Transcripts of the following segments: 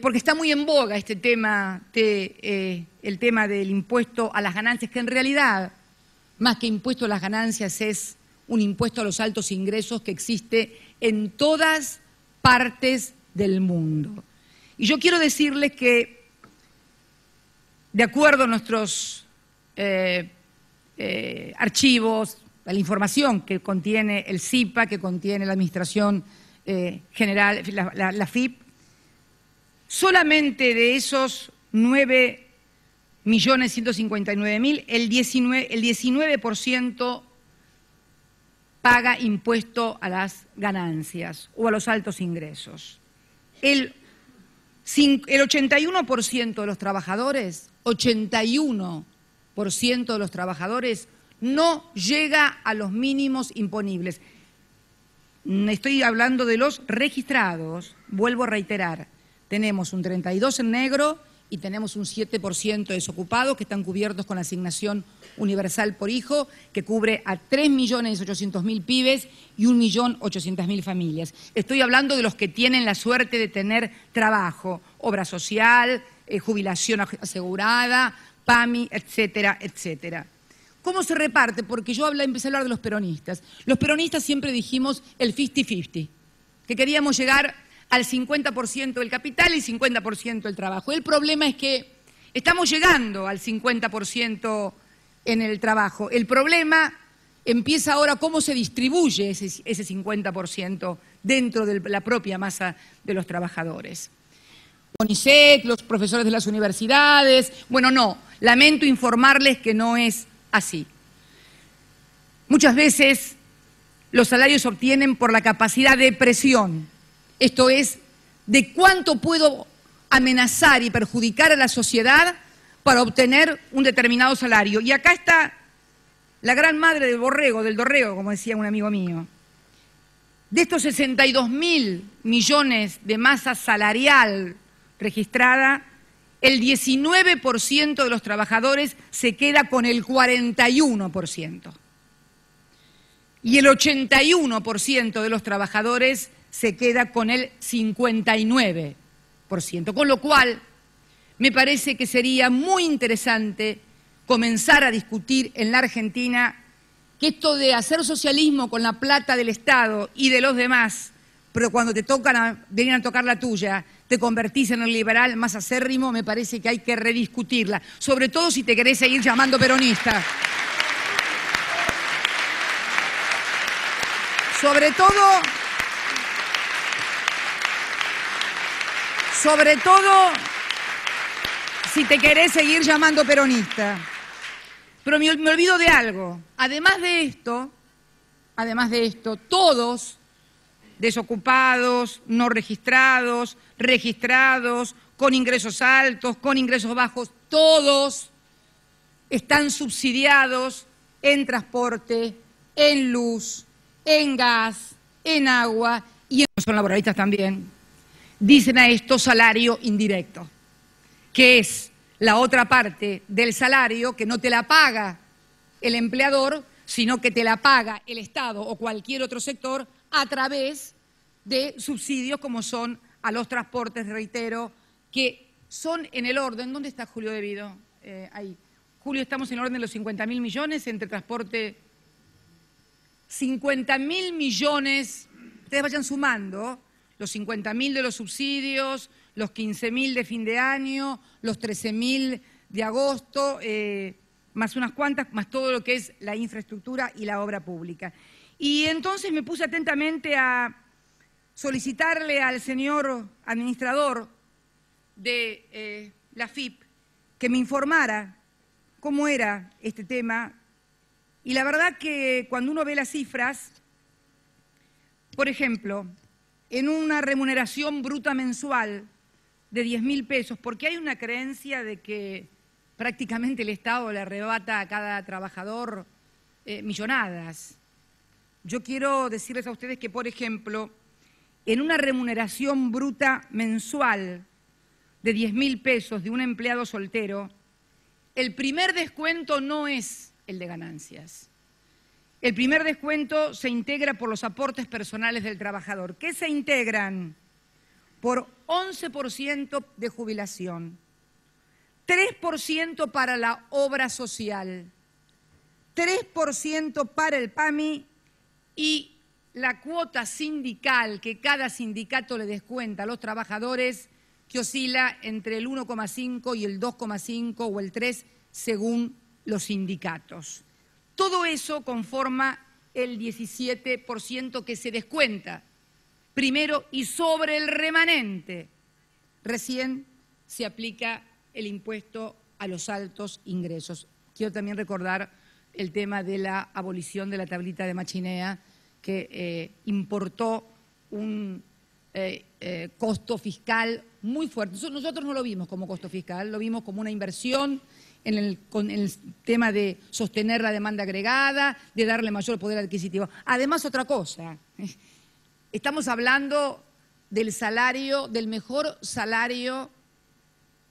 porque está muy en boga este tema, el tema del impuesto a las ganancias, que en realidad, más que impuesto a las ganancias, es un impuesto a los altos ingresos que existe en todas partes del mundo. Y yo quiero decirles que, de acuerdo a nuestros archivos, a la información que contiene el SIPA, que contiene la Administración General, la FIP, solamente de esos 9.159.000, el 19% paga impuesto a las ganancias o a los altos ingresos. El 81% de los trabajadores, 81% de los trabajadores no llega a los mínimos imponibles. Estoy hablando de los registrados, vuelvo a reiterar. Tenemos un 32% en negro y tenemos un 7% desocupados que están cubiertos con la asignación universal por hijo, que cubre a 3.800.000 pibes y 1.800.000 familias. Estoy hablando de los que tienen la suerte de tener trabajo, obra social, jubilación asegurada, PAMI, etcétera, etcétera. ¿Cómo se reparte? Porque yo empecé a hablar de los peronistas. Los peronistas siempre dijimos el 50-50, que queríamos llegar al 50% del capital y 50% del trabajo. El problema es que estamos llegando al 50% en el trabajo. El problema empieza ahora cómo se distribuye ese 50% dentro de la propia masa de los trabajadores. CONICET, los profesores de las universidades, bueno, no, lamento informarles que no es así. Muchas veces los salarios se obtienen por la capacidad de presión. Esto es, de cuánto puedo amenazar y perjudicar a la sociedad para obtener un determinado salario. Y acá está la gran madre del dorrego, como decía un amigo mío. De estos 62.000 millones de masa salarial registrada, el 19% de los trabajadores se queda con el 41%. Y el 81% de los trabajadores se queda con el 59%. Con lo cual, me parece que sería muy interesante comenzar a discutir en la Argentina que esto de hacer socialismo con la plata del Estado y de los demás, pero cuando te vienen a tocar la tuya, te convertís en el liberal más acérrimo, me parece que hay que rediscutirla, sobre todo si te querés seguir llamando peronista. Sobre todo, si te querés seguir llamando peronista. Pero me olvido de algo. Además de esto, todos, desocupados, no registrados, registrados, con ingresos altos, con ingresos bajos, todos están subsidiados en transporte, en luz, en gas, en agua y son laboralistas también. Dicen a esto salario indirecto, que es la otra parte del salario que no te la paga el empleador, sino que te la paga el Estado o cualquier otro sector a través de subsidios como son a los transportes, reitero, que son en el orden. ¿Dónde está Julio Devido? Ahí. Julio, estamos en el orden de los 50.000 millones entre transporte. 50.000 millones, ustedes vayan sumando, los 50.000 de los subsidios, los 15.000 de fin de año, los 13.000 de agosto, más unas cuantas, más todo lo que es la infraestructura y la obra pública. Y entonces me puse atentamente a solicitarle al señor administrador de la FIP que me informara cómo era este tema. Y la verdad que cuando uno ve las cifras, por ejemplo, en una remuneración bruta mensual de 10.000 pesos, porque hay una creencia de que prácticamente el Estado le arrebata a cada trabajador millonadas. Yo quiero decirles a ustedes que, por ejemplo, en una remuneración bruta mensual de 10.000 pesos de un empleado soltero, el primer descuento no es el de ganancias. El primer descuento se integra por los aportes personales del trabajador. ¿Qué se integran? por 11% de jubilación, 3% para la obra social, 3% para el PAMI y la cuota sindical que cada sindicato le descuenta a los trabajadores, que oscila entre el 1,5 y el 2,5 o el 3 según los sindicatos. Todo eso conforma el 17% que se descuenta primero, y sobre el remanente recién se aplica el impuesto a los altos ingresos. Quiero también recordar el tema de la abolición de la tablita de Machinea, que importó un costo fiscal muy fuerte. Nosotros no lo vimos como costo fiscal, lo vimos como una inversión con el tema de sostener la demanda agregada, de darle mayor poder adquisitivo. Además, otra cosa, estamos hablando del salario, del mejor salario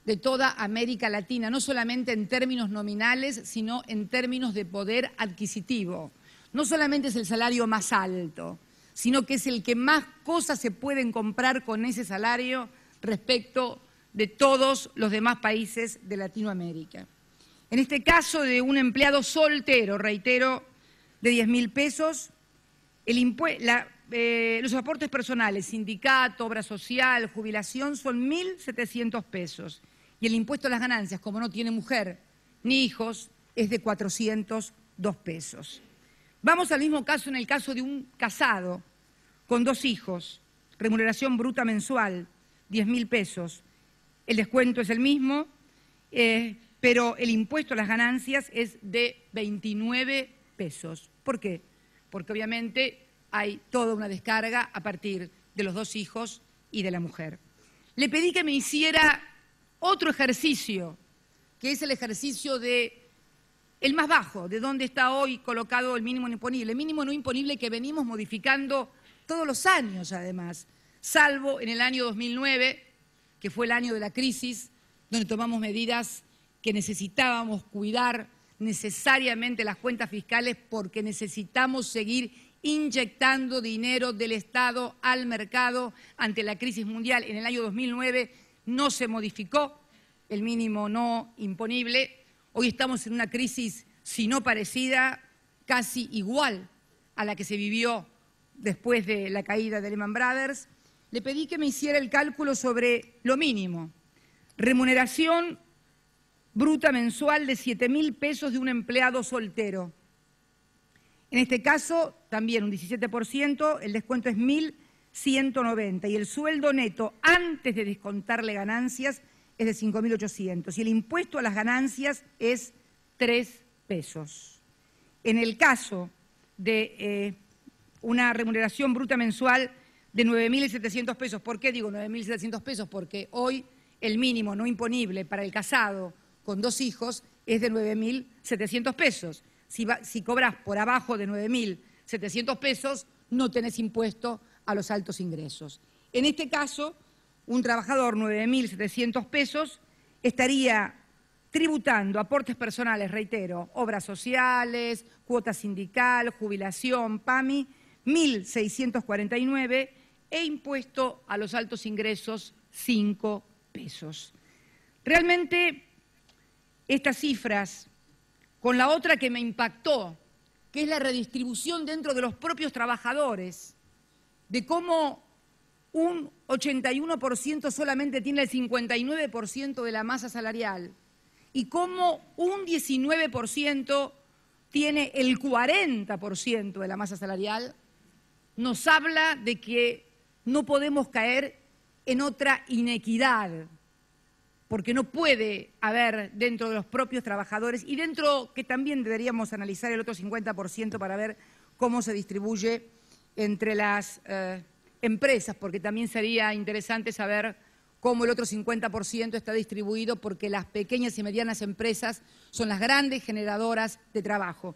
de toda América Latina, no solamente en términos nominales, sino en términos de poder adquisitivo. No solamente es el salario más alto, sino que es el que más cosas se pueden comprar con ese salario respecto de todos los demás países de Latinoamérica. En este caso de un empleado soltero, reitero, de 10.000 pesos, los aportes personales, sindicato, obra social, jubilación, son 1.700 pesos. Y el impuesto a las ganancias, como no tiene mujer ni hijos, es de 402 pesos. Vamos al mismo caso en el caso de un casado con 2 hijos, remuneración bruta mensual, 10.000 pesos. El descuento es el mismo, pero el impuesto a las ganancias es de 29 pesos. ¿Por qué? Porque obviamente hay toda una descarga a partir de los 2 hijos y de la mujer. Le pedí que me hiciera otro ejercicio, que es el ejercicio el más bajo, de dónde está hoy colocado el mínimo no imponible. El mínimo no imponible que venimos modificando todos los años, además, salvo en el año 2009, que fue el año de la crisis, donde tomamos medidas que necesitábamos cuidar necesariamente las cuentas fiscales porque necesitamos seguir inyectando dinero del Estado al mercado ante la crisis mundial. En el año 2009 no se modificó el mínimo no imponible. Hoy estamos en una crisis, si no parecida, casi igual a la que se vivió después de la caída de Lehman Brothers. Le pedí que me hiciera el cálculo sobre lo mínimo. Remuneración bruta mensual de 7.000 pesos de un empleado soltero. En este caso, también un 17%, el descuento es 1.190 y el sueldo neto antes de descontarle ganancias es de 5.800 y el impuesto a las ganancias es 3 pesos. En el caso de una remuneración bruta mensual de 9.700 pesos, ¿por qué digo 9.700 pesos? Porque hoy el mínimo no imponible para el casado con 2 hijos es de 9.700 pesos. Si cobras por abajo de 9.700 pesos, no tenés impuesto a los altos ingresos. En este caso, un trabajador 9.700 pesos estaría tributando aportes personales, reitero, obras sociales, cuota sindical, jubilación, PAMI, 1.649 e impuesto a los altos ingresos 5 pesos. Realmente estas cifras, con la otra que me impactó, que es la redistribución dentro de los propios trabajadores, de cómo un 81% solamente tiene el 59% de la masa salarial y cómo un 19% tiene el 40% de la masa salarial, nos habla de que no podemos caer en otra inequidad, porque no puede haber dentro de los propios trabajadores y dentro que también deberíamos analizar el otro 50% para ver cómo se distribuye entre las empresas, porque también sería interesante saber cómo el otro 50% está distribuido, porque las pequeñas y medianas empresas son las grandes generadoras de trabajo.